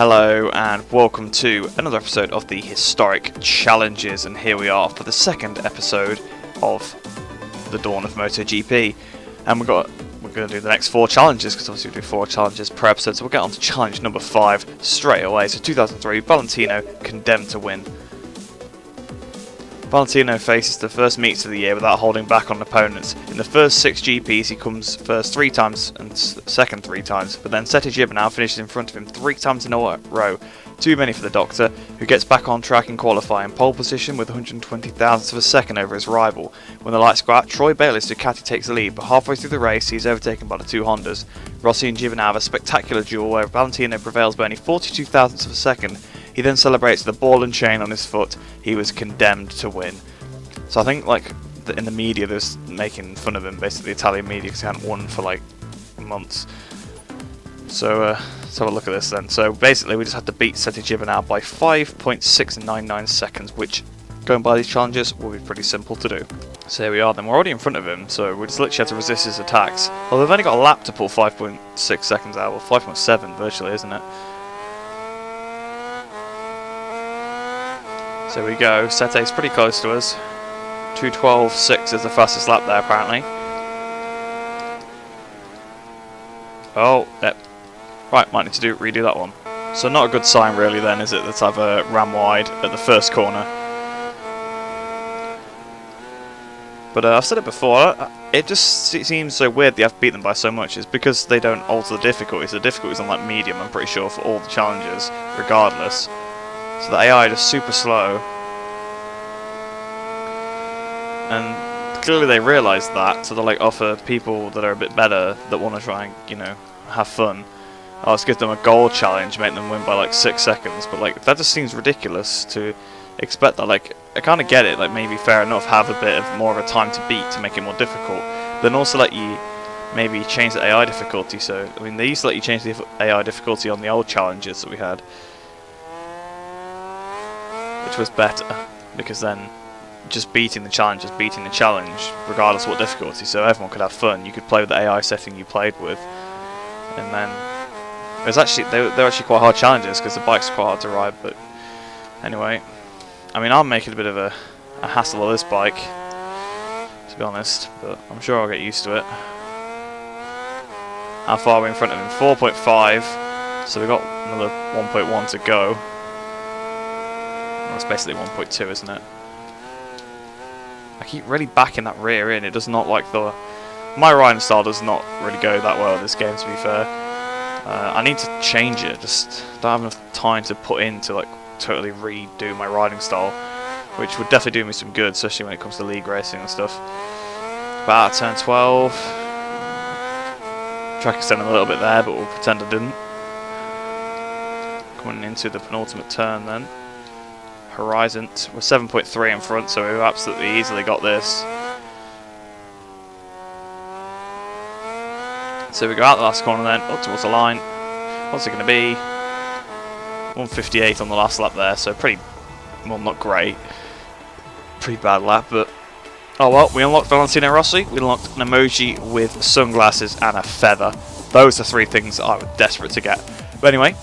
Hello and welcome to another episode of the Historic Challenges, and here we are for the second episode of the Dawn of MotoGP, and we're going to do the next 4 challenges because obviously we do 4 challenges per episode, so we'll get on to challenge number 5 straight away. So 2003, Valentino condemned to win. Valentino faces the first meets of the year without holding back on opponents. In the first 6 GPs he comes first 3 times and second 3 times, but then Gibernau finishes in front of him 3 times in a row. Too many for the Doctor, who gets back on track in qualifying, pole position with 120 thousandths of a second over his rival. When the lights go out, Troy Bayliss' Ducati takes the lead, but halfway through the race he is overtaken by the 2 Hondas. Rossi and Gibernau have a spectacular duel where Valentino prevails by only 42 thousandths of a second. He then celebrates the ball and chain on his foot. He was condemned to win. So I think in the media they're making fun of him, basically the Italian media, because he hadn't won for like months. So let's have a look at this then. So basically we just had to beat Gibernau by 5.699 seconds, which going by these challenges will be pretty simple to do. So here we are then, we're already in front of him, so we just literally have to resist his attacks. Well, they've only got a lap to pull 5.6 seconds out, well 5.7 virtually, isn't it? So we go, Sete's pretty close to us. 2:12.6 is the fastest lap there apparently. Oh, yep. Right, might need to redo that one. So not a good sign really then, is it? Let's have a ram wide at the first corner. But I've said it before, it just seems so weird they have to beat them by so much. It's because they don't alter the difficulties. The difficulties on like medium, I'm pretty sure, for all the challenges, regardless. So the AI is just super slow. And clearly they realise that, so they like offer people that are a bit better, that want to try and, you know, have fun. Oh, let's give them a gold challenge, make them win by like 6 seconds. But like, that just seems ridiculous to expect that. Like, I kind of get it, like maybe fair enough, have a bit of more of a time to beat to make it more difficult. Then also let you maybe change the AI difficulty. So, I mean, they used to let you change the AI difficulty on the old challenges that we had, which was better, because then just beating the challenge is beating the challenge regardless of what difficulty, so everyone could have fun. You could play with the AI setting you played with, and then it was actually they're actually quite hard challenges because the bike's quite hard to ride. But anyway, I mean, I'm making a bit of a hassle of this bike, to be honest, but I'm sure I'll get used to it. How far are we in front of him? 4.5, so we've got another 1.1 to go. That's basically 1.2, isn't it? I keep really backing that rear in. It does not like my riding style does not really go that well in this game, to be fair. I need to change it. Just don't have enough time to put in to like totally redo my riding style, which would definitely do me some good, especially when it comes to league racing and stuff. About turn 12. Track extended a little bit there, but we'll pretend I didn't. Coming into the penultimate turn then. Horizon, we're 7.3 in front, so we've absolutely easily got this. So we go out the last corner then, up towards the line. What's it going to be? 1:58 on the last lap there, so pretty, well, not great. Pretty bad lap, but oh well, we unlocked Valentino Rossi, we unlocked an emoji with sunglasses and a feather. Those are 3 things I was desperate to get. But anyway,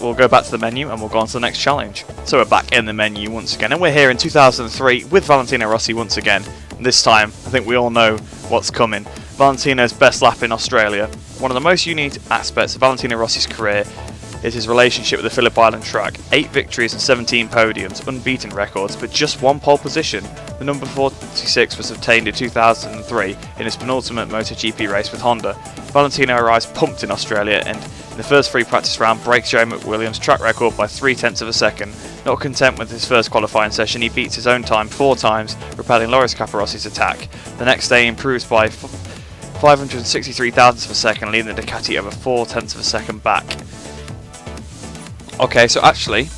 we'll go back to the menu and we'll go on to the next challenge. So we're back in the menu once again, and we're here in 2003 with Valentino Rossi once again. And this time, I think we all know what's coming. Valentino's best lap in Australia. One of the most unique aspects of Valentino Rossi's career is his relationship with the Phillip Island track. 8 victories and 17 podiums, unbeaten records, but just 1 pole position. The number 46 was obtained in 2003 in his penultimate MotoGP race with Honda. Valentino arrives pumped in Australia and in the first free practice round breaks Joe McWilliams' track record by 0.3 of a second. Not content with his first qualifying session, he beats his own time 4 times, repelling Loris Caparossi's attack. The next day he improves by 563 thousandths of a second, leading the Ducati over 0.4 of a second back. Okay, so actually,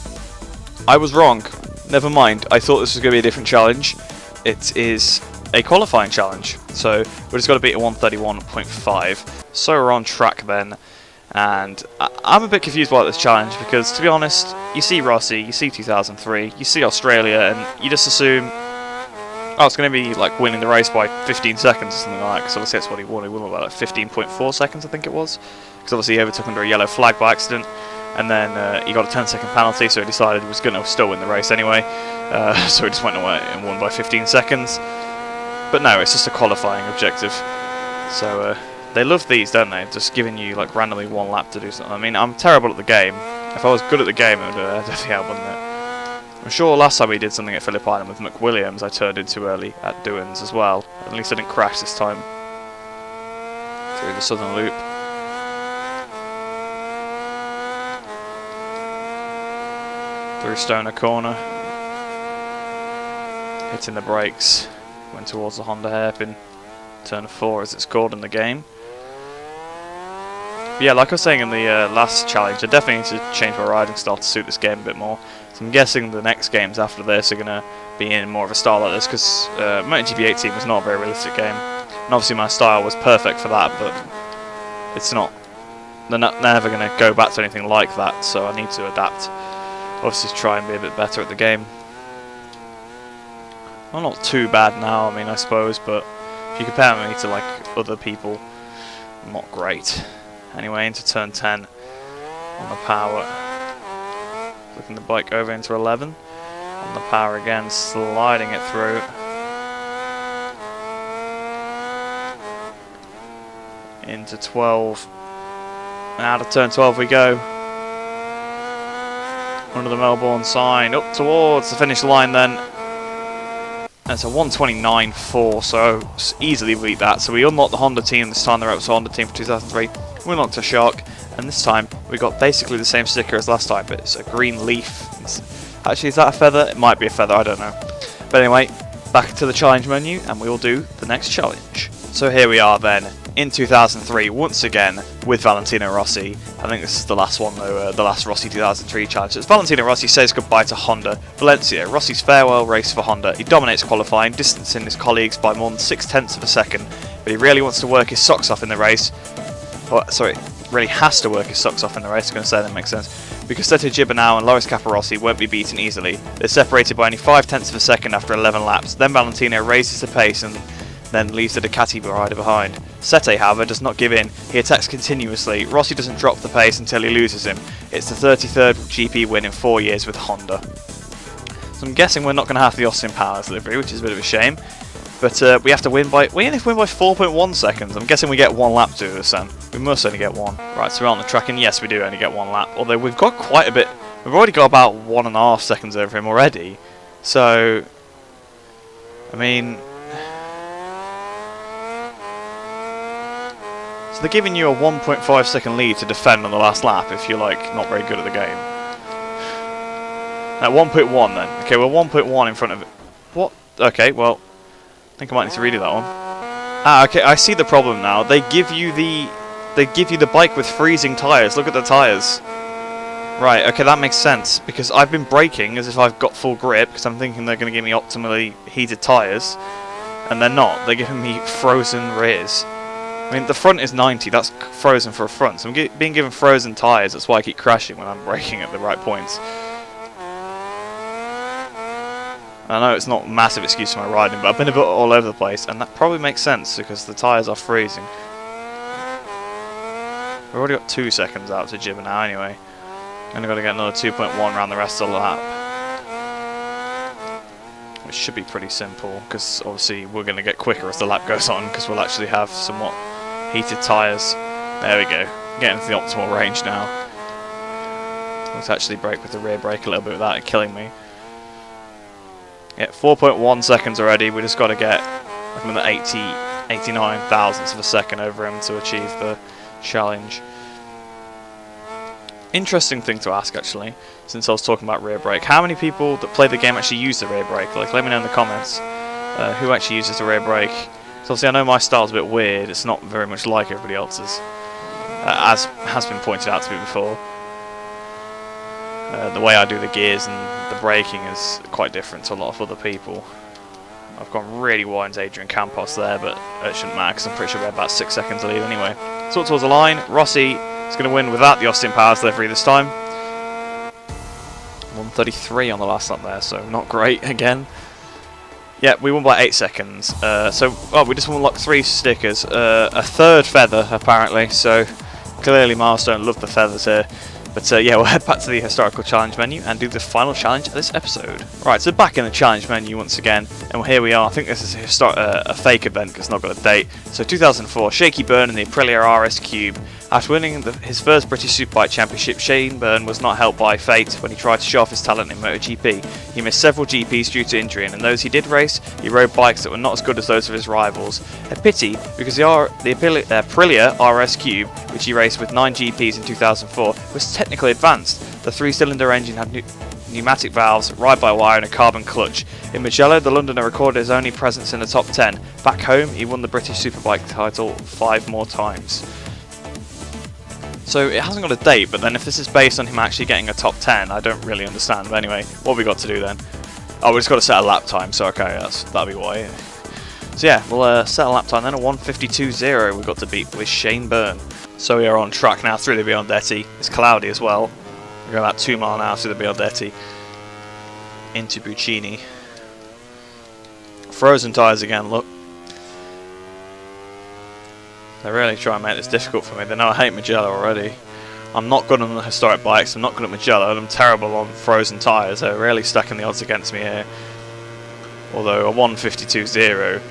I was wrong. Never mind, I thought this was going to be a different challenge. It is a qualifying challenge, so we've just got to beat a 131.5. So we're on track then. And I'm a bit confused about this challenge because, to be honest, you see Rossi, you see 2003, you see Australia, and you just assume, oh, it's going to be like winning the race by 15 seconds or something like that, because obviously that's what he won. He won about like 15.4 seconds, I think it was, because obviously he overtook under a yellow flag by accident. and then he got a 10-second penalty, so he decided he was going to still win the race anyway. So he just went away and won by 15 seconds. But no, it's just a qualifying objective. So they love these, don't they? Just giving you like randomly one lap to do something. I mean, I'm terrible at the game. If I was good at the game, it would definitely help, wouldn't it? I'm sure last time we did something at Phillip Island with McWilliams, I turned in too early at Doohan's as well. At least I didn't crash this time through the southern loop. Through Stoner Corner. Hitting the brakes. Went towards the Honda hairpin. Turn 4 as it's called in the game. But yeah, like I was saying in the last challenge, I definitely need to change my riding style to suit this game a bit more. So I'm guessing the next games after this are going to be in more of a style like this, because MotoGP 18 was not a very realistic game. And obviously my style was perfect for that, but it's not. They're never going to go back to anything like that, so I need to adapt. Obviously try and be a bit better at the game. Well, not too bad now, I mean, I suppose, but if you compare me to like other people, I'm not great. Anyway, into turn 10 on the power. Flicking the bike over into 11. On the power again, sliding it through. Into 12. And out of turn 12 we go. Under the Melbourne sign, up towards the finish line then. That's a 129.4, so easily beat that. So we unlocked the Honda team this time. The Repsol Honda team for 2003. We unlocked a Shark, and this time we got basically the same sticker as last time, but it's a green leaf. Actually, is that a feather? It might be a feather, I don't know. But anyway, back to the challenge menu, and we will do the next challenge. So here we are then, in 2003, once again, with Valentino Rossi. I think this is the last one though, the last Rossi 2003 challenge. So it's Valentino Rossi says goodbye to Honda. Valencia, Rossi's farewell race for Honda. He dominates qualifying, distancing his colleagues by more than 0.6 of a second. But he really wants to work his socks off in the race. Oh, sorry, really has to work his socks off in the race, I was going to say, that makes sense. Because Seto Gibernau and Loris Capirossi won't be beaten easily. They're separated by only 0.5 of a second after 11 laps. Then Valentino raises the pace and then leaves the Ducati rider behind. Sete, however, does not give in. He attacks continuously. Rossi doesn't drop the pace until he loses him. It's the 33rd GP win in 4 years with Honda. So I'm guessing we're not going to have the Austin Powers livery, which is a bit of a shame. But we have to win by 4.1 seconds. I'm guessing we get one lap to this then. We must only get one. Right, so we're on the track, and yes, we do only get one lap. Although we've got quite a bit. We've already got about 1.5 seconds over him already. So, I mean, so they're giving you a 1.5 second lead to defend on the last lap if you're like not very good at the game. At 1.1 then. Okay, we're 1.1 in front of it. What? Okay, well, I think I might need to redo that one. Ah, okay, I see the problem now. They give you the bike with freezing tyres. Look at the tyres. Right, okay, that makes sense, because I've been braking as if I've got full grip, because I'm thinking they're going to give me optimally heated tyres, and they're not. They're giving me frozen rears. I mean, the front is 90, that's frozen for a front, so I'm being given frozen tyres. That's why I keep crashing when I'm braking at the right points. I know it's not a massive excuse for my riding, but I've been a bit all over the place, and that probably makes sense, because the tyres are freezing. We've already got 2 seconds out to Gibber now anyway. Only got to get another 2.1 around the rest of the lap. Which should be pretty simple, because obviously we're going to get quicker as the lap goes on, because we'll actually have somewhat heated tyres. There we go. Getting to the optimal range now. Let's actually brake with the rear brake a little bit without it killing me. Yeah, 4.1 seconds already. We just got to get like another 89 thousandths of a second over him to achieve the challenge. Interesting thing to ask, actually, since I was talking about rear brake. How many people that play the game actually use the rear brake? Like, let me know in the comments who actually uses the rear brake. So obviously I know my style's a bit weird. It's not very much like everybody else's, as has been pointed out to me before. The way I do the gears and the braking is quite different to a lot of other people. I've gone really wide into Adrian Campos there, but it shouldn't matter because I'm pretty sure we have about 6 seconds to lead anyway. So towards the line, Rossi is going to win without the Austin Powers livery this time. 1:33 on the last lap there, so not great again. Yeah, we won by 8 seconds. We just unlocked 3 stickers. A third feather, apparently, so clearly Milestone loved the feathers here. But yeah, we'll head back to the historical challenge menu and do the final challenge of this episode. Right, so back in the challenge menu once again, and here we are. I think this is a fake event because it's not got a date. So 2004, Shaky Byrne in the Aprilia RS Cube. After winning his first British Superbike Championship, Shane Byrne was not helped by fate when he tried to show off his talent in MotoGP. He missed several GPs due to injury, and in those he did race, he rode bikes that were not as good as those of his rivals. A pity, because the Aprilia RS Cube, which he raced with 9 GPs in 2004, was technically advanced. The 3-cylinder engine had pneumatic valves, ride-by-wire and a carbon clutch. In Mugello, the Londoner recorded his only presence in the top 10. Back home, he won the British Superbike title 5 more times. So it hasn't got a date, but then if this is based on him actually getting a top 10, I don't really understand. But anyway, what have we got to do then? Oh, we just got to set a lap time, so okay, that'll be why. So yeah, we'll set a lap time then, a 1:52.0 we've got to beat with Shane Byrne. So we are on track now through the Biondetti. It's cloudy as well. We're going about 2 miles an hour through the Biondetti into Buccini. Frozen tyres again, look. They really try and make this difficult for me. They know I hate Mugello already. I'm not good on the historic bikes, I'm not good at Mugello, and I'm terrible on frozen tyres. They're really stacking the odds against me here. Although a 1:52.0,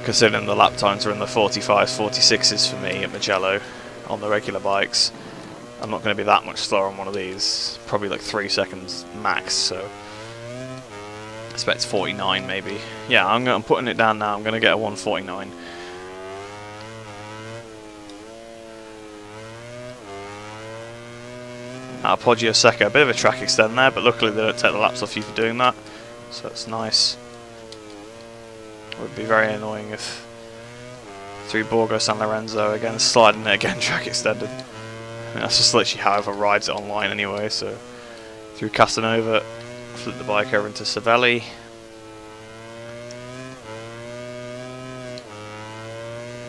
considering the lap times are in the 45s, 46s for me at Mugello on the regular bikes, I'm not going to be that much slower on one of these. Probably like 3 seconds max, so I expect 49 maybe. Yeah, I'm putting it down now. I'm going to get a 1:49. Appoggio Secco, a bit of a track extend there, but luckily they don't take the laps off you for doing that, so it's nice. It would be very annoying if through Borgo San Lorenzo again, sliding it again, track extended. And that's just literally how everyone rides it online anyway, so through Casanova, flip the bike over into Savelli.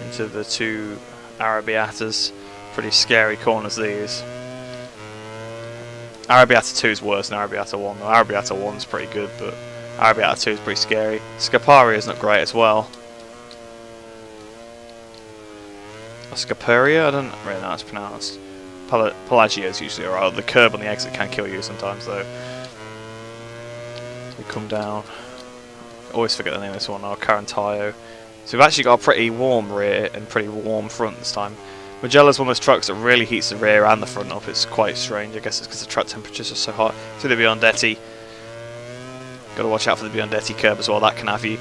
Into the 2 Arrabbiatas, pretty scary corners these. Arrabbiata 2 is worse than Arrabbiata 1, though Arrabbiata 1 is pretty good, but Arrabbiata 2 is pretty scary. Scaparia is not great as well. Scapuria? I don't really know how it's pronounced. Pelagio is usually alright. The curb on the exit can kill you sometimes, though. So we come down. Always forget the name of this one now, Carantaio. So we've actually got a pretty warm rear and pretty warm front this time. Mugello's one of those trucks that really heats the rear and the front up. It's quite strange. I guess it's because the track temperatures are so hot. Through the Biondetti. Got to watch out for the Biondetti curb as well. That can have you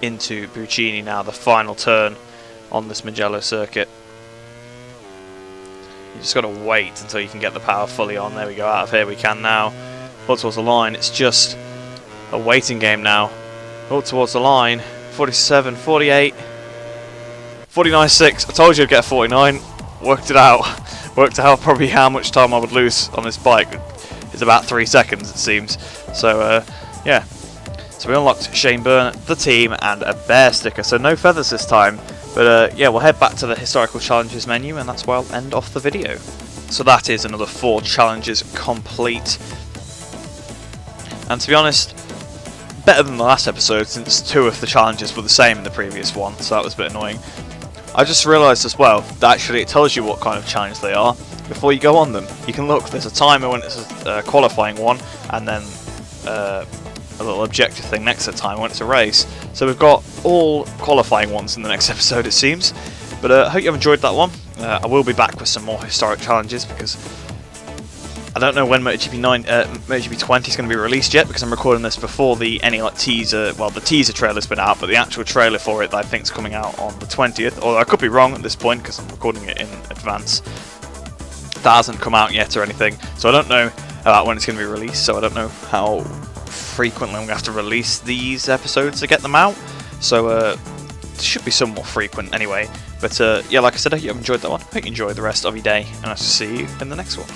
into Buccini now. The final turn on this Mugello circuit. You just got to wait until you can get the power fully on. There we go. Out of here we can now. Up towards the line. It's just a waiting game now. Up towards the line. 47, 48. 49.6, I told you I'd get a 49, worked it out. Worked out probably how much time I would lose on this bike. It's about 3 seconds it seems. So yeah, so we unlocked Shane Byrne, the team and a bear sticker, so no feathers this time. But yeah, we'll head back to the historical challenges menu and that's where I'll end off the video. So that is another 4 challenges complete. And to be honest, better than the last episode since 2 of the challenges were the same in the previous one, so that was a bit annoying. I just realised as well that actually it tells you what kind of challenge they are before you go on them. You can look, there's a timer when it's a qualifying one, and then a little objective thing next to the timer when it's a race. So we've got all qualifying ones in the next episode it seems. But I hope you have enjoyed that one. I will be back with some more historic challenges because I don't know when MotoGP 20 is going to be released yet, because I'm recording this before any teaser. Well, the teaser trailer's been out, but the actual trailer for it I think is coming out on the 20th. Although I could be wrong at this point because I'm recording it in advance. That hasn't come out yet or anything, so I don't know about when it's going to be released. So I don't know how frequently I'm going to have to release these episodes to get them out. So it should be somewhat frequent anyway. But yeah, like I said, I hope you enjoyed that one. I hope you enjoy the rest of your day, and I'll see you in the next one.